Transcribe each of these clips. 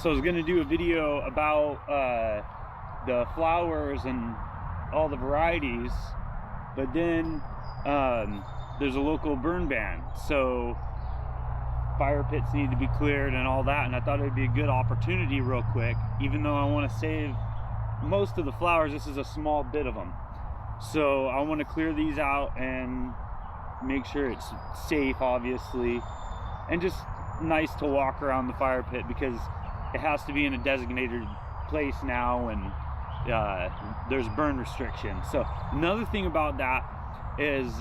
So I was gonna do a video about the flowers and all the varieties, but then there's a local burn ban, so fire pits need to be cleared and all that, and I thought it would be a good opportunity real quick, even though I want to save most of the flowers. This is a small bit of them, so I want to clear these out and make sure it's safe, obviously, and just nice to walk around the fire pit, because it has to be in a designated place now, and there's burn restrictions. So another thing about that is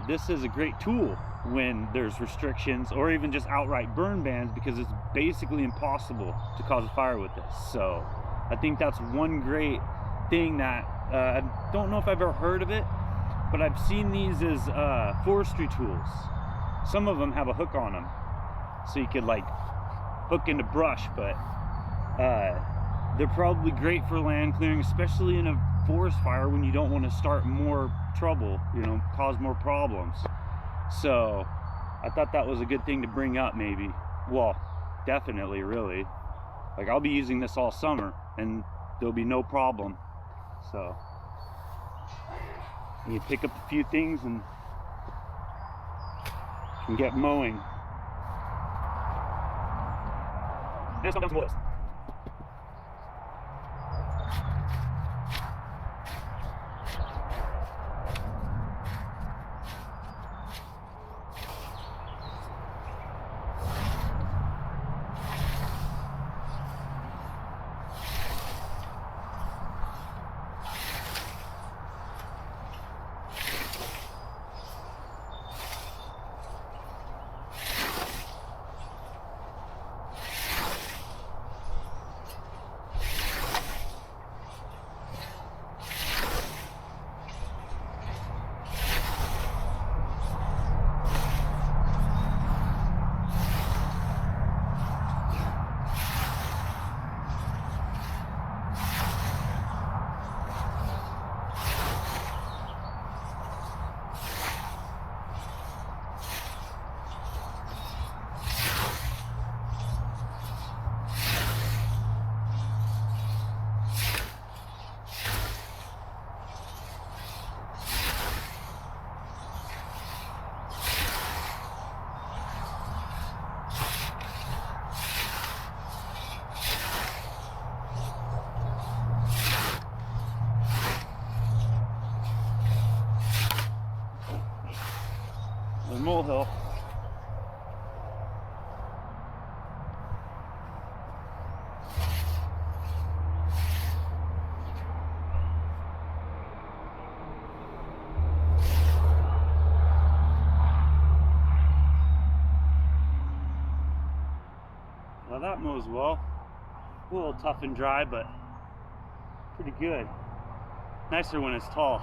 this is a great tool when there's restrictions or even just outright burn bans, because it's basically impossible to cause a fire with this. So I think that's one great thing that I don't know if I've ever heard of it, but I've seen these as forestry tools. Some of them have a hook on them, so you could like hook into brush, but they're probably great for land clearing, especially in a forest fire when you don't want to start more trouble, you know, cause more problems. So I thought that was a good thing to bring up, maybe. Well, definitely, really. Like, I'll be using this all summer and there'll be no problem. So you pick up a few things and get mowing. Let's come down some wood. The molehill. Well, that mows well. A little tough and dry, but pretty good. Nicer when it's tall.